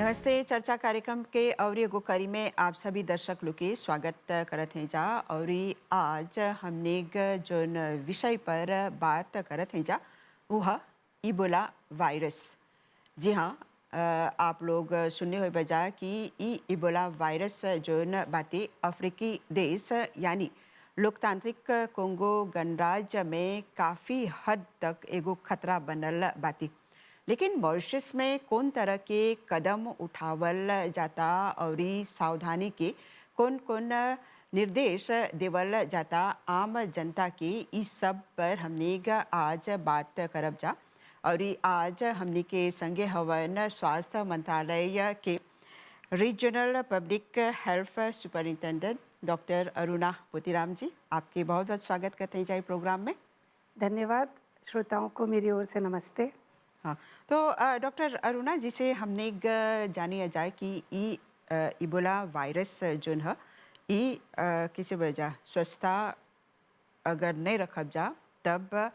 नमस्ते। चर्चा कार्यक्रम के और एगो कड़ी में आप सभी दर्शक लोग के स्वागत करत हैं जा। और आज हमने जोन विषय पर बात करत हैं जा वो है इबोला वायरस। जी हाँ, आप लोग सुनने हुए बजा कि इबोला वायरस जोन बातें अफ्रीकी देश यानी लोकतांत्रिक कोंगो गणराज्य में काफ़ी हद तक एगो खतरा बनल बाती। लेकिन मॉरिशस में कौन तरह के कदम उठावल जाता और सावधानी के कौन कौन निर्देश देवल जाता आम जनता के इस सब पर हमने आज बात करब जा। और आज हमने के संगे हवन स्वास्थ्य मंत्रालय के regional public health superintendent doctor Aruna Potiram ji, आपके बहुत बहुत स्वागत करते हैं जाए प्रोग्राम में। धन्यवाद। श्रोताओं को मेरी ओर से नमस्ते। हाँ, तो डॉक्टर अरुणा जी से हमने जानी जाए कि इबोला वायरस जो है किसी वजह स्वच्छता अगर नहीं रखब जा तब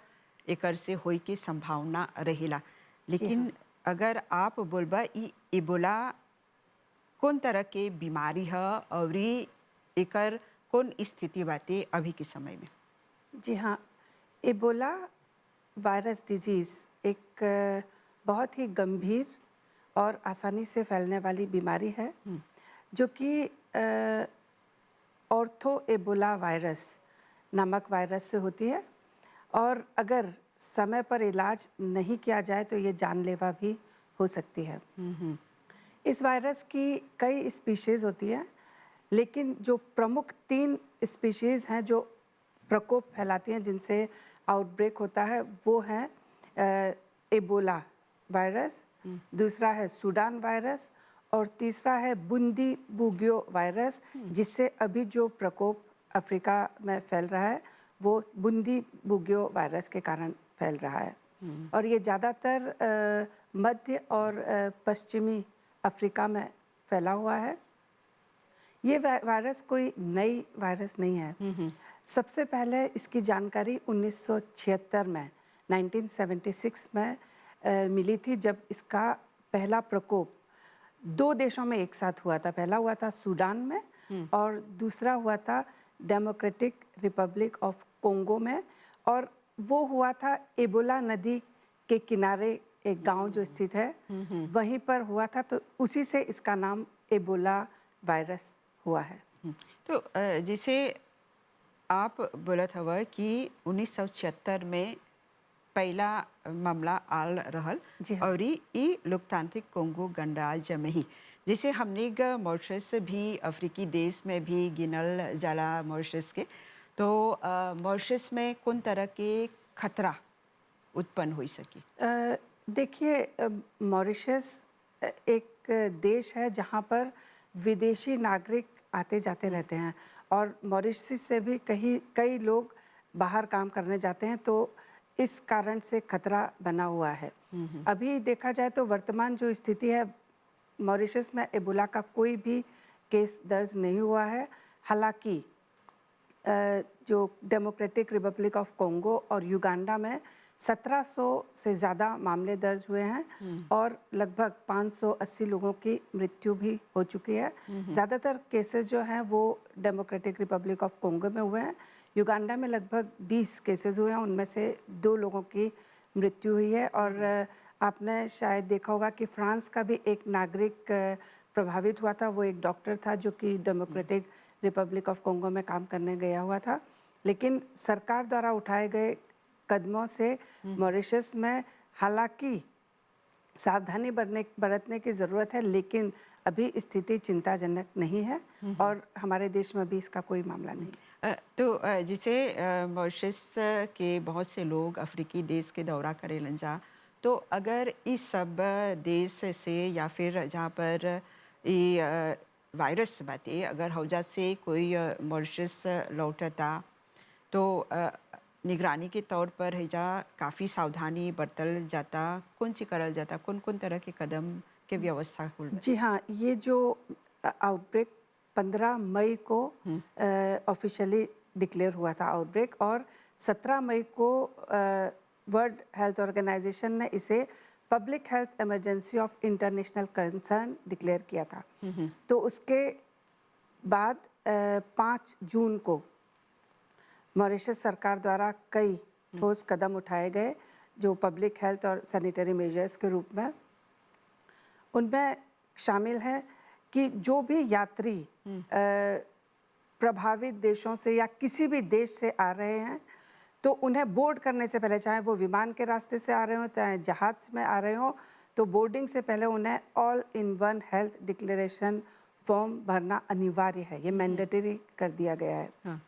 एकर से होई की संभावना रहेला। जी हाँ। लेकिन अगर आप बोलबा इबोला कौन तरह के बीमारी है और एकर कौन स्थिति बाटे अभी के समय में? जी हाँ, एबोला वायरस डिजीज़ एक बहुत ही गंभीर और आसानी से फैलने वाली बीमारी है जो कि ऑर्थो एबोला वायरस नामक वायरस से होती है। और अगर समय पर इलाज नहीं किया जाए तो ये जानलेवा भी हो सकती है। इस वायरस की कई स्पीशीज़ होती है, लेकिन जो प्रमुख 3 स्पीशीज़ हैं जो प्रकोप फैलाती हैं, जिनसे आउटब्रेक होता है, वो हैं एबोला वायरस, दूसरा है सूडान वायरस और तीसरा है बुंदी बुगियो वायरस, जिससे अभी जो प्रकोप अफ्रीका में फैल रहा है वो बुंदी बुगियो वायरस के कारण फैल रहा है। और ये ज़्यादातर मध्य और पश्चिमी अफ्रीका में फैला हुआ है। ये वायरस कोई नई वायरस नहीं है। सबसे पहले इसकी जानकारी 1976 में 1976 में मिली थी, जब इसका पहला प्रकोप 2 देशों में एक साथ हुआ था। पहला हुआ था सूडान में और दूसरा हुआ था डेमोक्रेटिक रिपब्लिक ऑफ कोंगो में। और वो हुआ था एबोला नदी के किनारे एक गांव जो स्थित है वहीं पर हुआ था, तो उसी से इसका नाम एबोला वायरस हुआ है। तो जैसे आप बोलत हवा कि 1976 में पहला मामला आल रहल जी हाँ। और ई लोकतांत्रिक कोंगो गणराज्य में ही, जैसे हमने मॉरिशस भी अफ्रीकी देश में भी गिनल जाला मॉरिशस के। तो मॉरिशस में कौन तरह के खतरा उत्पन्न हो सकी? देखिए, मॉरिशस एक देश है जहाँ पर विदेशी नागरिक आते जाते रहते हैं और मॉरिशस से भी कई लोग बाहर काम करने जाते हैं, तो इस कारण से खतरा बना हुआ है। अभी देखा जाए तो वर्तमान जो स्थिति है, मॉरिशस में एबोला का कोई भी केस दर्ज नहीं हुआ है। हालांकि जो डेमोक्रेटिक रिपब्लिक ऑफ कोंगो और युगांडा में 1700 से ज़्यादा मामले दर्ज हुए हैं और लगभग 580 लोगों की मृत्यु भी हो चुकी है। ज़्यादातर केसेस जो हैं वो डेमोक्रेटिक रिपब्लिक ऑफ कोंगो में हुए हैं। युगांडा में लगभग 20 केसेस हुए हैं, उनमें से 2 लोगों की मृत्यु हुई है। और आपने शायद देखा होगा कि फ्रांस का भी एक नागरिक प्रभावित हुआ था। वो एक डॉक्टर था जो कि डेमोक्रेटिक रिपब्लिक ऑफ कोंगो में काम करने गया हुआ था। लेकिन सरकार द्वारा उठाए गए कदमों से मॉरिशस में हालांकि सावधानी बरतने की ज़रूरत है, लेकिन अभी स्थिति चिंताजनक नहीं है और हमारे देश में भी इसका कोई मामला नहीं। तो जिसे मॉरिशस के बहुत से लोग अफ्रीकी देश के दौरा करेलन जा, तो अगर इस सब देश से या फिर जहाँ पर ये वायरस बाते अगर हौजा से कोई मॉरिशस लौटता तो निगरानी के तौर पर हैजा काफ़ी सावधानी बरतल जाता, कौन सी करल जाता, कौन कौन तरह के कदम के व्यवस्था हो? जी हाँ, ये जो आउटब्रेक 15 मई को ऑफिशियली डिक्लेयर हुआ था आउटब्रेक, और 17 मई को वर्ल्ड हेल्थ ऑर्गेनाइजेशन ने इसे public health emergency of international concern declare किया था। तो उसके बाद 5 जून को मॉरिशस सरकार द्वारा कई ठोस कदम उठाए गए जो पब्लिक हेल्थ और सैनिटरी मेजर्स के रूप में। उनमें शामिल है कि जो भी यात्री प्रभावित देशों से या किसी भी देश से आ रहे हैं तो उन्हें बोर्ड करने से पहले, चाहे वो विमान के रास्ते से आ रहे हो चाहे जहाज में आ रहे हो, तो बोर्डिंग से पहले उन्हें all in one health declaration form भरना अनिवार्य है। ये मैंडेटरी कर दिया गया है। हाँ।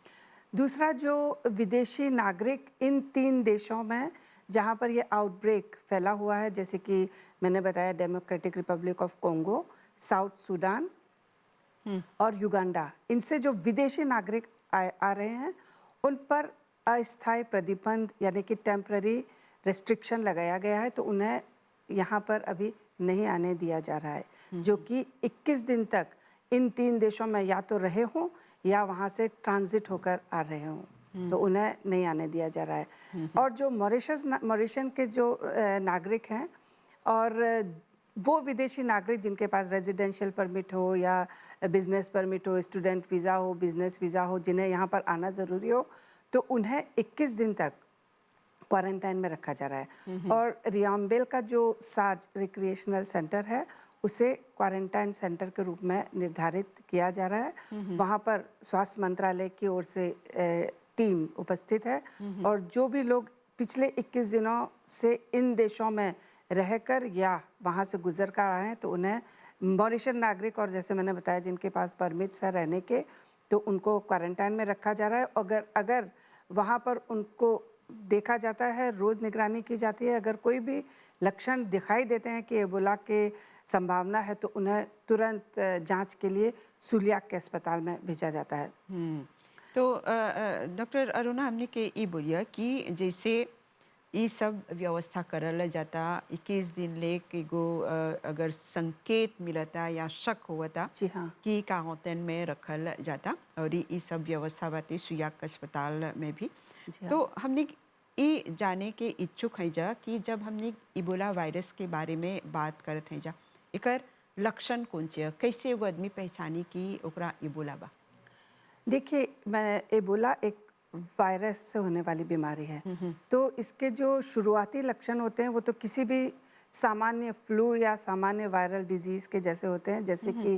दूसरा, जो विदेशी नागरिक इन 3 देशों में जहाँ पर ये आउटब्रेक फैला हुआ है, जैसे कि मैंने बताया democratic Republic of Congo, south Sudan और युगांडा, इनसे जो विदेशी नागरिक आ रहे हैं उन पर अस्थायी प्रतिबंध यानी कि टेम्पररी रेस्ट्रिक्शन लगाया गया है। तो उन्हें यहाँ पर अभी नहीं आने दिया जा रहा है, जो कि 21 दिन तक इन 3 देशों में या तो रहे हों या वहाँ से ट्रांजिट होकर आ रहे हों, तो उन्हें नहीं आने दिया जा रहा है। और जो मॉरिशन के जो नागरिक हैं और वो विदेशी नागरिक जिनके पास रेजिडेंशियल परमिट हो या बिजनेस परमिट हो, स्टूडेंट वीज़ा हो, बिजनेस वीज़ा हो, जिन्हें यहाँ पर आना ज़रूरी हो, तो उन्हें 21 दिन तक क्वारंटाइन में रखा जा रहा है। और रियाम्बेल का जो साज रिक्रिएशनल सेंटर है उसे क्वारंटाइन सेंटर के रूप में निर्धारित किया जा रहा है। वहाँ पर स्वास्थ्य मंत्रालय की ओर से टीम उपस्थित है और जो भी लोग पिछले 21 दिनों से इन देशों में रहकर या वहाँ से गुजर कर आ रहे हैं तो उन्हें मॉरिशन नागरिक और जैसे मैंने बताया जिनके पास परमिट्स है रहने के, तो उनको क्वारंटाइन में रखा जा रहा है। अगर वहाँ पर उनको देखा जाता है, रोज़ निगरानी की जाती है, अगर कोई भी लक्षण दिखाई देते हैं कि एबोला के संभावना है तो उन्हें तुरंत जांच के लिए सुलियाक के अस्पताल में भेजा जाता है। तो डॉक्टर अरुणा, हमने के ये बोलिया कि जैसे ये सब व्यवस्था करल जाता 21 दिन ले कि गो अगर संकेत मिलता या शक होता जी हाँ। कि क्वारंटाइन में रखल जाता और ये सब व्यवस्था बातें सुयाक अस्पताल में भी। जी हाँ। तो हमने ये जाने के इच्छुक हैं जा कि जब हमने इबोला वायरस के बारे में बात करते हैं जा, एकर लक्षण कौन से, कैसे वो आदमी पहचानी कि ओकरा इबोला बा? देखिए, मैं एबोला एक वायरस से होने वाली बीमारी है। तो इसके जो शुरुआती लक्षण होते हैं वो तो किसी भी सामान्य फ्लू या सामान्य वायरल डिजीज़ के जैसे होते हैं, जैसे कि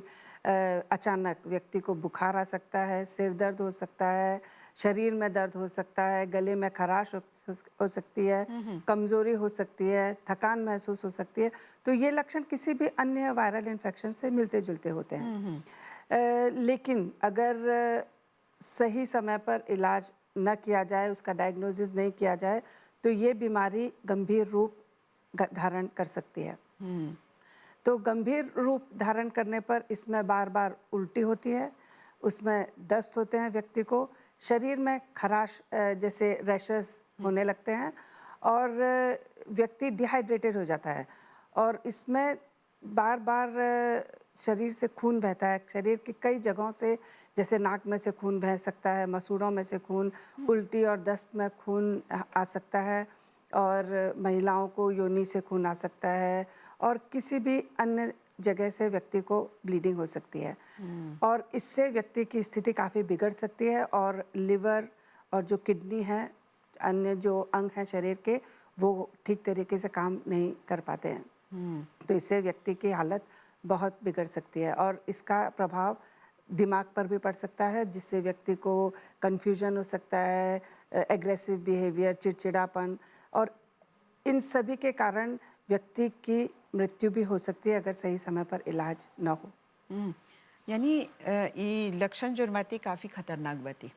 अचानक व्यक्ति को बुखार आ सकता है, सिर दर्द हो सकता है, शरीर में दर्द हो सकता है, गले में खराश हो सकती है, कमज़ोरी हो सकती है, थकान महसूस हो सकती है। तो ये लक्षण किसी भी अन्य वायरल इन्फेक्शन से मिलते जुलते होते हैं। लेकिन अगर सही समय पर इलाज न किया जाए, उसका डायग्नोसिस नहीं किया जाए, तो ये बीमारी गंभीर रूप धारण कर सकती है। तो गंभीर रूप धारण करने पर इसमें बार बार उल्टी होती है, उसमें दस्त होते हैं व्यक्ति को, शरीर में खराश जैसे रैशेस होने लगते हैं और व्यक्ति डिहाइड्रेटेड हो जाता है। और इसमें बार बार शरीर से खून बहता है, शरीर की कई जगहों से, जैसे नाक में से खून बह सकता है, मसूड़ों में से खून, उल्टी और दस्त में खून आ सकता है और महिलाओं को योनि से खून आ सकता है और किसी भी अन्य जगह से व्यक्ति को ब्लीडिंग हो सकती है। और इससे व्यक्ति की स्थिति काफ़ी बिगड़ सकती है और लिवर और जो किडनी है, अन्य जो अंग हैं शरीर के, वो ठीक तरीके से काम नहीं कर पाते हैं। तो इससे व्यक्ति की हालत बहुत बिगड़ सकती है और इसका प्रभाव दिमाग पर भी पड़ सकता है, जिससे व्यक्ति को कन्फ्यूजन हो सकता है, एग्रेसिव बिहेवियर, चिड़चिड़ापन, और इन सभी के कारण व्यक्ति की मृत्यु भी हो सकती है अगर सही समय पर इलाज न हो। यानी ये लक्षण जो बातें काफ़ी खतरनाक बातें।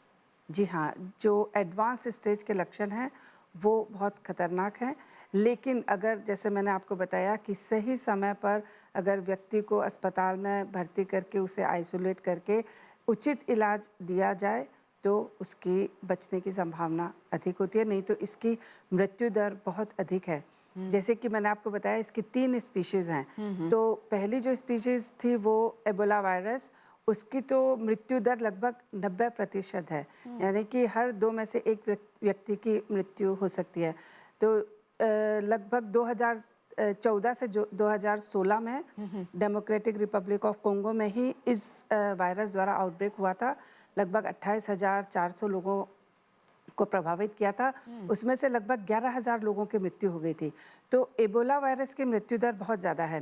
जी हाँ, जो एडवांस स्टेज के लक्षण हैं वो बहुत खतरनाक हैं, लेकिन अगर जैसे मैंने आपको बताया कि सही समय पर अगर व्यक्ति को अस्पताल में भर्ती करके उसे आइसोलेट करके उचित इलाज दिया जाए तो उसकी बचने की संभावना अधिक होती है, नहीं तो इसकी मृत्यु दर बहुत अधिक है। जैसे कि मैंने आपको बताया इसकी 3 स्पीशीज़ हैं। तो पहली जो स्पीशीज़ थी वो एबोला वायरस, उसकी तो मृत्यु दर लगभग 90% है, यानी कि हर 2 में से 1 व्यक्ति की मृत्यु हो सकती है। तो लगभग 2014 से जो 2016 में डेमोक्रेटिक रिपब्लिक ऑफ कोंगो में ही इस वायरस द्वारा आउटब्रेक हुआ था। लगभग 28,400 लोगों को प्रभावित किया था। उसमें से लगभग 11,000 लोगों की मृत्यु हो गई थी। तो एबोला वायरस की मृत्यु दर बहुत ज़्यादा है,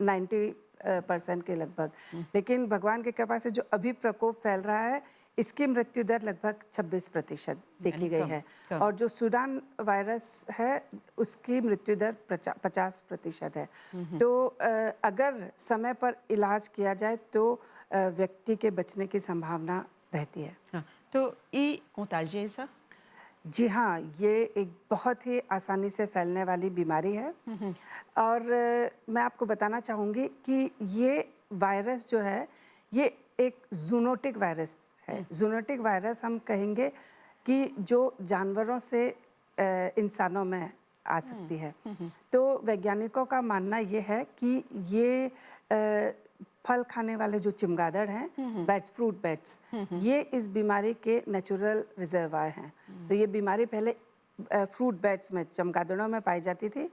90% के लगभग। लेकिन भगवान की कृपा से जो अभी प्रकोप फैल रहा है, इसकी मृत्यु दर लगभग 26% देखी यानी गई कम है। कम और जो सूडान वायरस है, उसकी मृत्यु दर 50% है। तो अगर समय पर इलाज किया जाए तो व्यक्ति के बचने की संभावना रहती है। हाँ, तो ये contagious है? जी हाँ, ये एक बहुत ही आसानी से फैलने वाली बीमारी है। और मैं आपको बताना चाहूँगी कि ये वायरस जो है, ये एक ज़ूनोटिक वायरस है। ज़ूनोटिक वायरस हम कहेंगे कि जो जानवरों से इंसानों में आ सकती है। तो वैज्ञानिकों का मानना ये है कि ये फल खाने वाले जो चमगादड़ हैं, बैट्स, फ्रूट बैट्स, ये इस बीमारी के नेचुरल रिजर्वायर हैं। तो ये बीमारी पहले फ्रूट बैट्स में, चमगादड़ों में पाई जाती थी।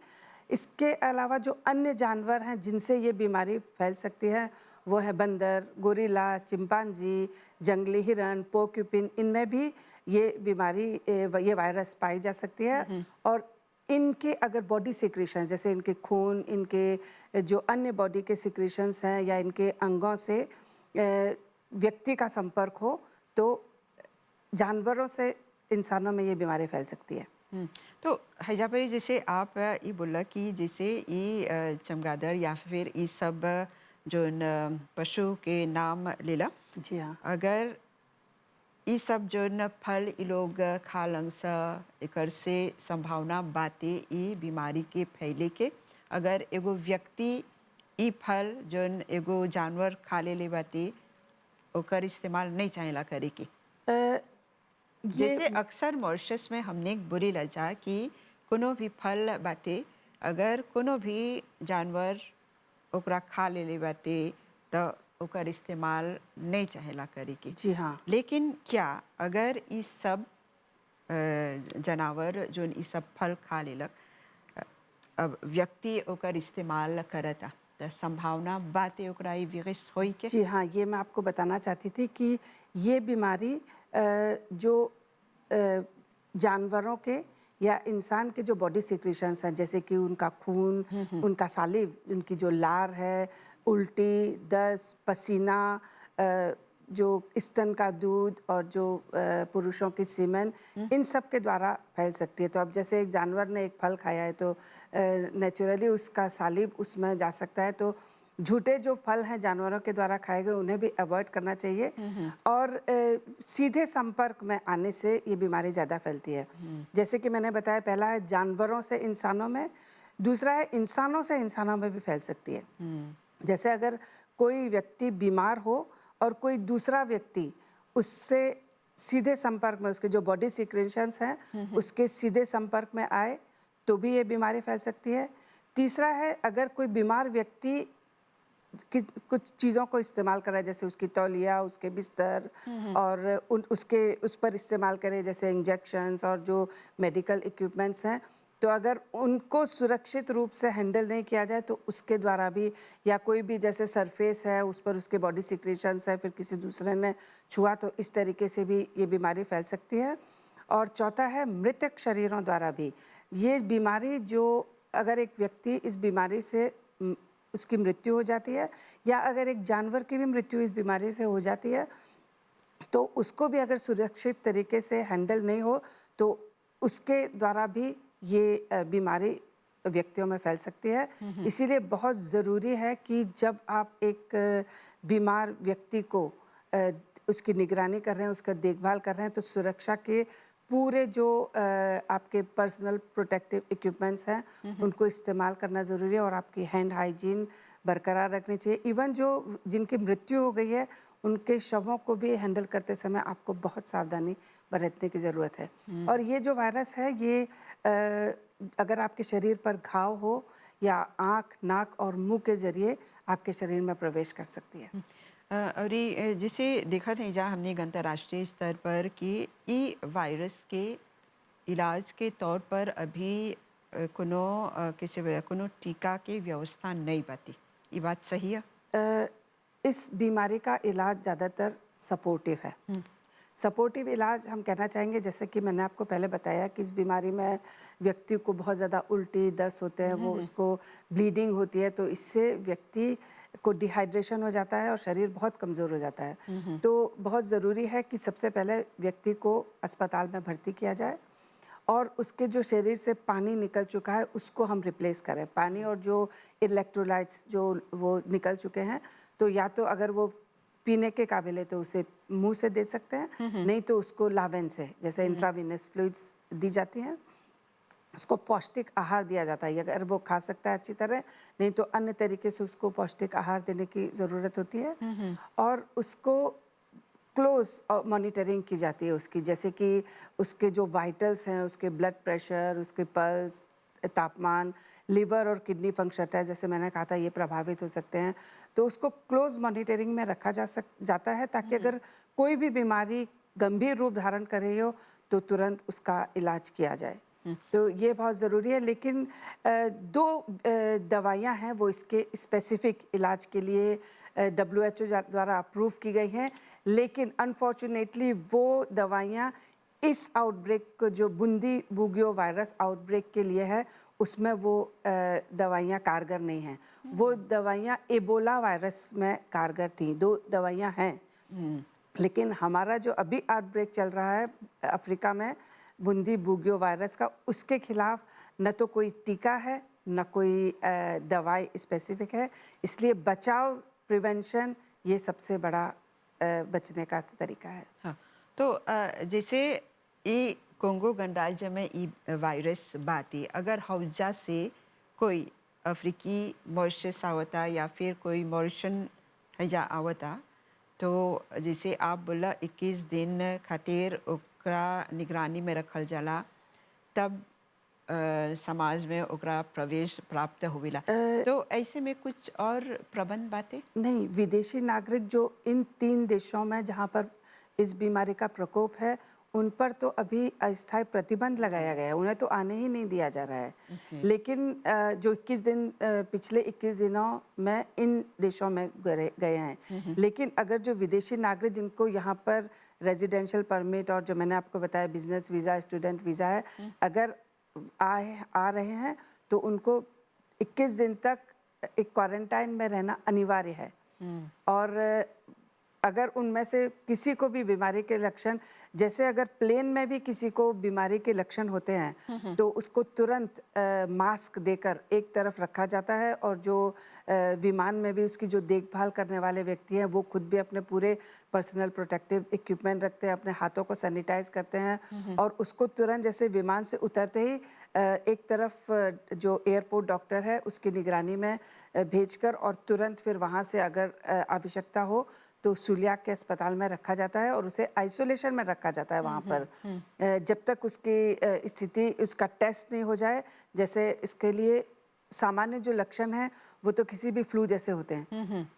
इसके अलावा जो अन्य जानवर हैं जिनसे ये बीमारी फैल सकती है, वो है बंदर, गोरिल्ला, चिंपांजी, जंगली हिरण, पोर्क्यूपिन, इनमें भी ये बीमारी, ये वायरस पाई जा सकती है। और इनके अगर बॉडी सिक्रीशन, जैसे इनके खून, इनके जो अन्य बॉडी के सिक्रीशंस हैं या इनके अंगों से व्यक्ति का संपर्क हो, तो जानवरों से इंसानों में ये बीमारी फैल सकती है। तो हैजा पर जैसे आप ये बोला कि जैसे ये चमगादड़ या फिर ये सब जो पशु के नाम लेला, जी हाँ। अगर ये सब जो फल ये लोग खालंग सा, एकर से संभावना बाते ये बीमारी के फैले के, अगर एगो व्यक्ति ये फल जो एगो जानवर खा ले बाते ओकर इस्तेमाल नहीं चाहेला करे के। ये जैसे अक्सर मॉरिशस में हमने एक बुरी लजा कि कोनो भी फल बाते, अगर कोनो भी जानवर ओकरा खा ले बाते तो ओकर इस्तेमाल नहीं चाहेला करे के। जी हाँ। लेकिन क्या अगर ये सब जानवर जो ये सब फल खा लेलक, अब व्यक्ति ओकर इस्तेमाल करता तो संभावना बाते ओकरा ये विगस होई के? जी हाँ, ये मैं आपको बताना चाहती थी कि ये बीमारी जो जानवरों के या इंसान के जो बॉडी सिक्रीशंस हैं, जैसे कि उनका खून, उनका सालिव, उनकी जो लार है, उल्टी, दस्त, पसीना, जो स्तन का दूध और जो पुरुषों की सीमेन, इन सब के द्वारा फैल सकती है। तो अब जैसे एक जानवर ने एक फल खाया है तो नेचुरली उसका सालिव उसमें जा सकता है। तो झूठे जो फल हैं जानवरों के द्वारा खाए गए, उन्हें भी अवॉइड करना चाहिए। और सीधे संपर्क में आने से ये बीमारी ज़्यादा फैलती है। जैसे कि मैंने बताया, पहला है जानवरों से इंसानों में, दूसरा है इंसानों से इंसानों में भी फैल सकती है। जैसे अगर कोई व्यक्ति बीमार हो और कोई दूसरा व्यक्ति उससे सीधे संपर्क में, उसके जो बॉडी सिक्रीशंस हैं उसके सीधे संपर्क में आए तो भी ये बीमारी फैल सकती है। तीसरा है अगर कोई बीमार व्यक्ति कुछ चीज़ों को इस्तेमाल कर रहा है, जैसे उसकी तौलिया, उसके बिस्तर और उस पर इस्तेमाल करे, जैसे इंजेक्शंस और जो मेडिकल इक्विपमेंट्स हैं, तो अगर उनको सुरक्षित रूप से हैंडल नहीं किया जाए तो उसके द्वारा भी, या कोई भी जैसे सरफेस है उस पर उसके बॉडी सिक्रीशंस है, फिर किसी दूसरे ने छुआ, तो इस तरीके से भी ये बीमारी फैल सकती है। और चौथा है मृतक शरीरों द्वारा भी ये बीमारी, जो अगर एक व्यक्ति इस बीमारी से उसकी मृत्यु हो जाती है, या अगर एक जानवर की भी मृत्यु इस बीमारी से हो जाती है, तो उसको भी अगर सुरक्षित तरीके से हैंडल नहीं हो तो उसके द्वारा भी ये बीमारी व्यक्तियों में फैल सकती है। इसीलिए बहुत ज़रूरी है कि जब आप एक बीमार व्यक्ति को उसकी निगरानी कर रहे हैं, उसका देखभाल कर रहे हैं, तो सुरक्षा के पूरे जो आपके पर्सनल प्रोटेक्टिव इक्विपमेंट्स हैं उनको इस्तेमाल करना ज़रूरी है। और आपकी हैंड हाइजीन बरकरार रखनी चाहिए। इवन जो जिनकी मृत्यु हो गई है उनके शवों को भी हैंडल करते समय आपको बहुत सावधानी बरतने की ज़रूरत है। और ये जो वायरस है, ये अगर आपके शरीर पर घाव हो या आँख, नाक और मुंह के ज़रिए आपके शरीर में प्रवेश कर सकती है। और ये जिसे देखा था जहाँ हमने अंतर्राष्ट्रीय स्तर पर कि ये वायरस के इलाज के तौर पर अभी कोनो किसी कोनो टीका के व्यवस्था नहीं बाती, ये बात सही है? इस बीमारी का इलाज ज़्यादातर सपोर्टिव है। सपोर्टिव इलाज हम कहना चाहेंगे, जैसे कि मैंने आपको पहले बताया कि इस बीमारी में व्यक्ति को बहुत ज़्यादा उल्टी दस्त होते हैं, वो उसको ब्लीडिंग होती है, तो इससे व्यक्ति को डिहाइड्रेशन हो जाता है और शरीर बहुत कमज़ोर हो जाता है। तो बहुत ज़रूरी है कि सबसे पहले व्यक्ति को अस्पताल में भर्ती किया जाए और उसके जो शरीर से पानी निकल चुका है उसको हम रिप्लेस करें। पानी और जो इलेक्ट्रोलाइट्स जो वो निकल चुके हैं, तो या तो अगर वो पीने के काबिल है तो उसे मुंह से दे सकते हैं, नहीं तो उसको लावेन से, जैसे इंट्रावीनस फ्लूइड्स दी जाती हैं, उसको पौष्टिक आहार दिया जाता है। अगर वो खा सकता है अच्छी तरह, नहीं तो अन्य तरीके से उसको पौष्टिक आहार देने की ज़रूरत होती है। और उसको क्लोज मॉनिटरिंग की जाती है उसकी, जैसे कि उसके जो वाइटल्स हैं, उसके ब्लड प्रेशर, उसके पल्स, तापमान, लिवर और किडनी फंक्शन है, जैसे मैंने कहा था ये प्रभावित हो सकते हैं, तो उसको क्लोज मॉनिटरिंग में रखा जाता है, ताकि अगर कोई भी बीमारी गंभीर रूप धारण कर रही हो तो तुरंत उसका इलाज किया जाए। तो ये बहुत ज़रूरी है। लेकिन दो दवाइयाँ हैं वो इसके स्पेसिफिक इलाज के लिए WHO द्वारा अप्रूव की गई हैं, लेकिन अनफॉर्चुनेटली वो दवाइयाँ इस आउटब्रेक जो बूंदी बुगियो वायरस आउटब्रेक के लिए है, उसमें वो दवाइयाँ कारगर नहीं हैं। वो दवाइयाँ एबोला वायरस में कारगर थी। 2 दवाइयाँ हैं, लेकिन हमारा जो अभी आउटब्रेक चल रहा है अफ्रीका में बूंदी बुगियो वायरस का, उसके खिलाफ न तो कोई टीका है, न कोई दवाई स्पेसिफिक है। इसलिए बचाव, प्रिवेंशन, ये सबसे बड़ा बचने का तरीका है। हाँ, तो जैसे ये कोंगो गणराज्य में ये वायरस बाती, अगर हौजा से कोई अफ्रीकी मॉरिशस आवता या फिर कोई मॉरिशन हैजा आवता, तो जैसे आप बोला 21 दिन खातिर ओकरा निगरानी में रखल जाला, तब समाज में ओकरा प्रवेश प्राप्त होवेला। तो ऐसे में कुछ और प्रबंध बातें? नहीं, विदेशी नागरिक जो इन 3 देशों में जहाँ पर इस बीमारी का प्रकोप है, उन पर तो अभी अस्थायी प्रतिबंध लगाया गया है, उन्हें तो आने ही नहीं दिया जा रहा है। लेकिन जो 21 दिन पिछले 21 दिनों में इन देशों में गए हैं। लेकिन अगर जो विदेशी नागरिक जिनको यहाँ पर रेजिडेंशियल परमिट और जो मैंने आपको बताया बिजनेस वीज़ा, स्टूडेंट वीज़ा है, अगर आ रहे हैं तो उनको 21 दिन तक एक क्वारंटाइन में रहना अनिवार्य है। और अगर उनमें से किसी को भी बीमारी के लक्षण, जैसे अगर प्लेन में भी किसी को बीमारी के लक्षण होते हैं तो उसको तुरंत मास्क देकर एक तरफ रखा जाता है, और जो विमान में भी उसकी जो देखभाल करने वाले व्यक्ति हैं वो खुद भी अपने पूरे पर्सनल प्रोटेक्टिव इक्विपमेंट रखते हैं, अपने हाथों को सैनिटाइज करते हैं, और उसको तुरंत जैसे विमान से उतरते ही एक तरफ जो एयरपोर्ट डॉक्टर है उसकी निगरानी में भेजकर और तुरंत फिर वहाँ से अगर आवश्यकता हो तो सुलियाक के अस्पताल में रखा जाता है और उसे आइसोलेशन में रखा जाता है वहाँ पर, जब तक उसकी स्थिति, उसका टेस्ट नहीं हो जाए। जैसे इसके लिए सामान्य जो लक्षण हैं वो तो किसी भी फ्लू जैसे होते हैं,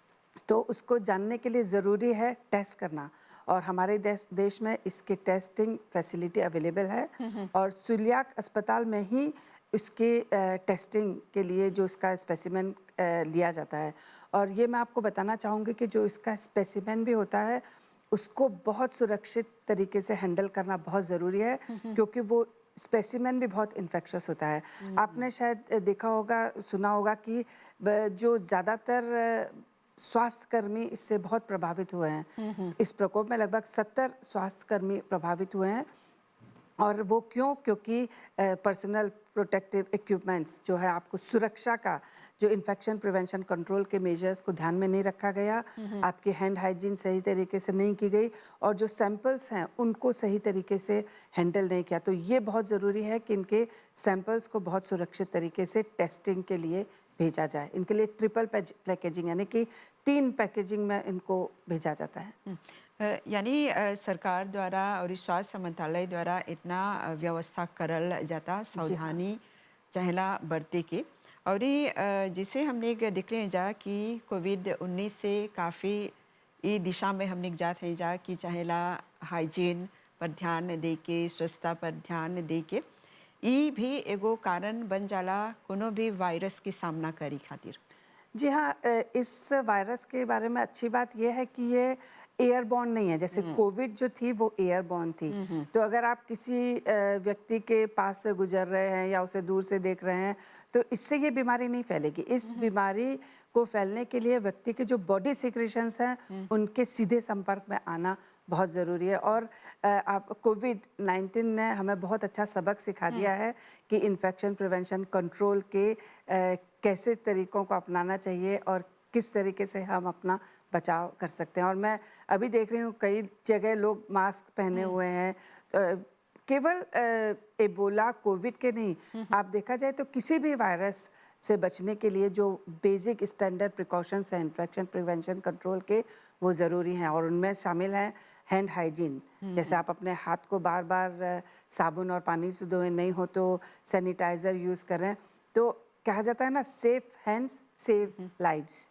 तो उसको जानने के लिए ज़रूरी है टेस्ट करना, और हमारे देश में इसके टेस्टिंग फैसिलिटी अवेलेबल है, और सुलियाक अस्पताल में ही उसके टेस्टिंग के लिए जो इसका स्पेसिमेन लिया जाता है। और ये मैं आपको बताना चाहूँगी कि जो इसका स्पेसिमेन भी होता है उसको बहुत सुरक्षित तरीके से हैंडल करना बहुत ज़रूरी है, क्योंकि वो स्पेसिमेन भी बहुत इन्फेक्शस होता है। आपने शायद देखा होगा, सुना होगा कि जो ज़्यादातर स्वास्थ्यकर्मी इससे बहुत प्रभावित हुए हैं। इस प्रकोप में लगभग 70 स्वास्थ्यकर्मी प्रभावित हुए हैं। और वो क्यों? क्योंकि पर्सनल प्रोटेक्टिव इक्विपमेंट्स जो है, आपको सुरक्षा का जो इन्फेक्शन प्रिवेंशन कंट्रोल के मेजर्स को ध्यान में नहीं रखा गया, आपकी हैंड हाइजीन सही तरीके से नहीं की गई, और जो सैंपल्स हैं उनको सही तरीके से हैंडल नहीं किया। तो ये बहुत ज़रूरी है कि इनके सैंपल्स को बहुत सुरक्षित तरीके से टेस्टिंग के लिए भेजा जाए। इनके लिए ट्रिपल पैकेजिंग यानी कि 3 पैकेजिंग में इनको भेजा जाता है। यानी सरकार द्वारा और स्वास्थ्य मंत्रालय द्वारा इतना व्यवस्था करल जाता, जी हाँ। सावधानी चाहेला बरते के। और ये जिसे हमने देख रहे हैं जा कि कोविड-19 से काफ़ी ये दिशा में हमने जाते हैं जा कि चाहेला हाइजीन पर ध्यान दे के, स्वच्छता पर ध्यान दे के। ई भी एगो कारण बन जाला कोनो भी वायरस के सामना करी खातिर। जी हाँ, इस वायरस के बारे में अच्छी बात यह है कि ये एयरबॉर्न नहीं है। जैसे कोविड जो थी वो एयरबॉर्न थी। तो अगर आप किसी व्यक्ति के पास से गुजर रहे हैं या उसे दूर से देख रहे हैं तो इससे ये बीमारी नहीं फैलेगी। इस बीमारी को फैलने के लिए व्यक्ति के जो बॉडी सिक्रीशंस हैं उनके सीधे संपर्क में आना बहुत ज़रूरी है। और आप कोविड-19 ने हमें बहुत अच्छा सबक सिखा दिया है कि इन्फेक्शन प्रिवेंशन कंट्रोल के कैसे तरीकों को अपनाना चाहिए और किस तरीके से हम अपना बचाव कर सकते हैं। और मैं अभी देख रही हूँ कई जगह लोग मास्क पहने हुए हैं। केवल एबोला कोविड के नहीं, आप देखा जाए तो किसी भी वायरस से बचने के लिए जो बेसिक स्टैंडर्ड प्रिकॉशंस हैं इन्फेक्शन प्रिवेंशन कंट्रोल के, वो ज़रूरी हैं। और उनमें शामिल हैं हैंड हाइजीन। जैसे आप अपने हाथ को बार बार साबुन और पानी से धोएं, नहीं हो तो सैनिटाइज़र यूज़ करें। तो कहा जाता है ना, सेफ हैंड्स सेव लाइव्स।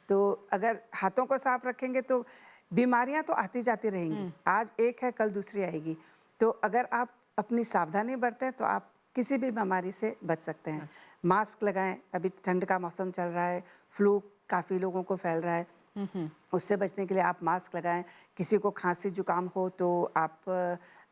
तो अगर हाथों को साफ रखेंगे तो बीमारियां तो आती जाती रहेंगी। आज एक है कल दूसरी आएगी। तो अगर आप अपनी सावधानी बरतें तो आप किसी भी बीमारी से बच सकते हैं। मास्क लगाएं, अभी ठंड का मौसम चल रहा है, फ्लू काफ़ी लोगों को फैल रहा है, उससे बचने के लिए आप मास्क लगाएं। किसी को खांसी जुकाम हो तो आप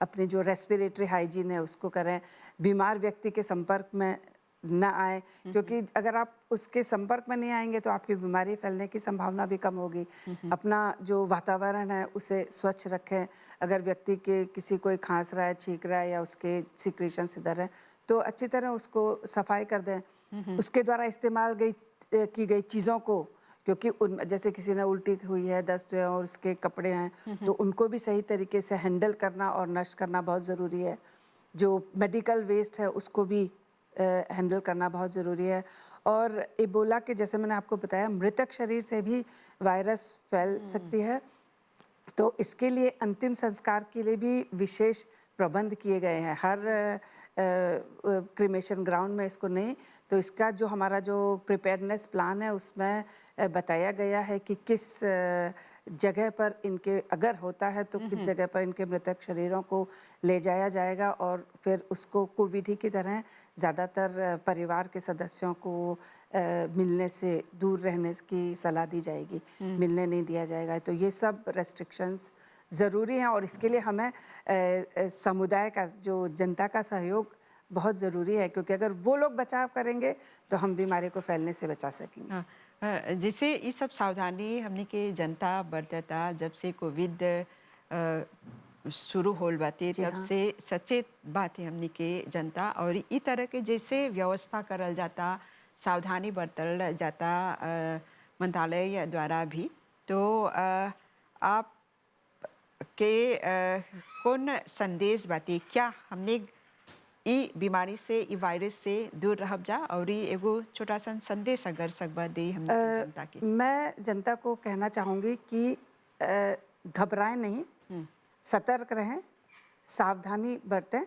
अपनी जो रेस्पिरेटरी हाइजीन है उसको करें। बीमार व्यक्ति के संपर्क में ना आए, क्योंकि अगर आप उसके संपर्क में नहीं आएंगे तो आपकी बीमारी फैलने की संभावना भी कम होगी। अपना जो वातावरण है उसे स्वच्छ रखें। अगर व्यक्ति के किसी कोई खांस रहा है, छींक रहा है या उसके सिक्रीशन इधर है तो अच्छी तरह उसको सफाई कर दें। उसके द्वारा इस्तेमाल की गई चीज़ों को, क्योंकि उन जैसे किसी ने उल्टी हुई है, दस्त है और उसके कपड़े हैं तो उनको भी सही तरीके से हैंडल करना और नष्ट करना बहुत ज़रूरी है। जो मेडिकल वेस्ट है उसको भी हैंडल करना बहुत ज़रूरी है। और इबोला के, जैसे मैंने आपको बताया, मृतक शरीर से भी वायरस फैल सकती है। तो इसके लिए अंतिम संस्कार के लिए भी विशेष प्रबंध किए गए हैं। हर क्रिमेशन ग्राउंड में इसको नहीं, तो इसका जो हमारा जो प्रिपेयरनेस प्लान है उसमें बताया गया है कि किस जगह पर इनके अगर होता है तो किस जगह पर इनके मृतक शरीरों को ले जाया जाएगा और फिर उसको कोविड ही की तरह ज़्यादातर परिवार के सदस्यों को मिलने से दूर रहने की सलाह दी जाएगी, मिलने नहीं दिया जाएगा। तो ये सब रेस्ट्रिक्शंस ज़रूरी हैं और इसके लिए हमें समुदाय का, जो जनता का सहयोग बहुत ज़रूरी है, क्योंकि अगर वो लोग बचाव करेंगे तो हम बीमारी को फैलने से बचा सकेंगे। हाँ, जैसे ये सब सावधानी हमने के जनता बरतता जब से कोविड शुरू होल बाते जी तब हाँ। से सचेत बात है हमने के जनता। और ई तरह के जैसे व्यवस्था करल जाता, सावधानी बरतल जाता मंत्रालय द्वारा भी, तो आप के कौन संदेश बाती क्या हमने ई बीमारी से, ई वायरस से दूर रहब जा? और ई एगो छोटा सा संदेश अगर सकबा दे हमने के जनता के। मैं जनता को कहना चाहूँगी कि घबराएं नहीं, सतर्क रहें, सावधानी बरतें।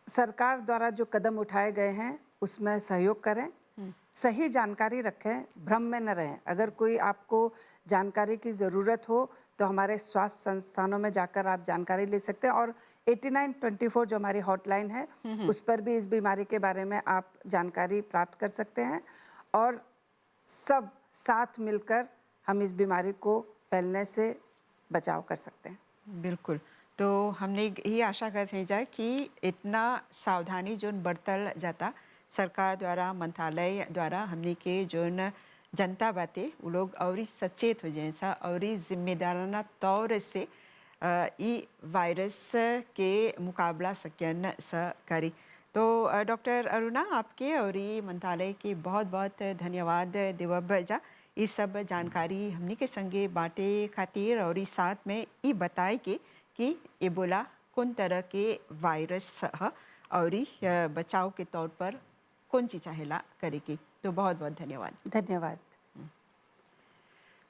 सरकार द्वारा जो कदम उठाए गए हैं उसमें सहयोग करें, सही जानकारी रखें, भ्रम में न रहें। अगर कोई आपको जानकारी की ज़रूरत हो तो हमारे स्वास्थ्य संस्थानों में जाकर आप जानकारी ले सकते हैं। और 8924 जो हमारी हॉटलाइन है उस पर भी इस बीमारी के बारे में आप जानकारी प्राप्त कर सकते हैं। और सब साथ मिलकर हम इस बीमारी को फैलने से बचाव कर सकते हैं। बिल्कुल। तो हमने यही आशा करते हैं जा कि इतना सावधानी जोन बरतल जाता सरकार द्वारा, मंत्रालय द्वारा, हमने के जोन जनता बातें वो लोग और सचेत हो जाए सा और जिम्मेदाराना तौर से ई वायरस के मुकाबला सकन स करी। तो डॉक्टर अरुणा, आपके और ये मंत्रालय के बहुत बहुत धन्यवाद देवब जा ये सब जानकारी हमने के संगे बांटे खातिर और इस साथ में ये बताए कि एबोला कौन तरह के वायरस है और बचाव के तौर पर कौन चीज चाहेला करेगी। तो बहुत बहुत धन्यवाद। धन्यवाद।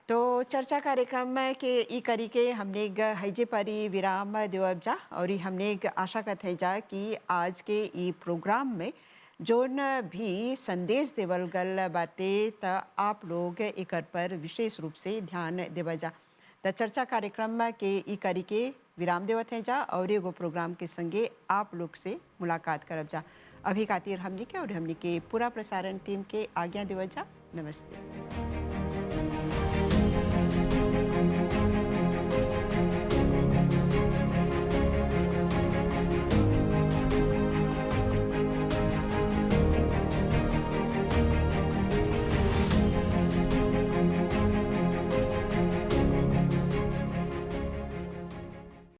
तो चर्चा कार्यक्रम में के ई करी के हमने हैजे परी विराम देवब जा और हमने आशा करते हैं जा कि आज के ई प्रोग्राम में जोन भी संदेश देवल गल बातें त आप लोग एक पर विशेष रूप से ध्यान देवा जा। त चर्चा कार्यक्रम के ई करी के विराम देवत हैं जा और एगो प्रोग्राम के संगे आप लोग से मुलाकात करब जा। अभी खातिर हमनी के और हमनी के पूरा प्रसारण टीम के आज्ञा देवत जा। नमस्ते।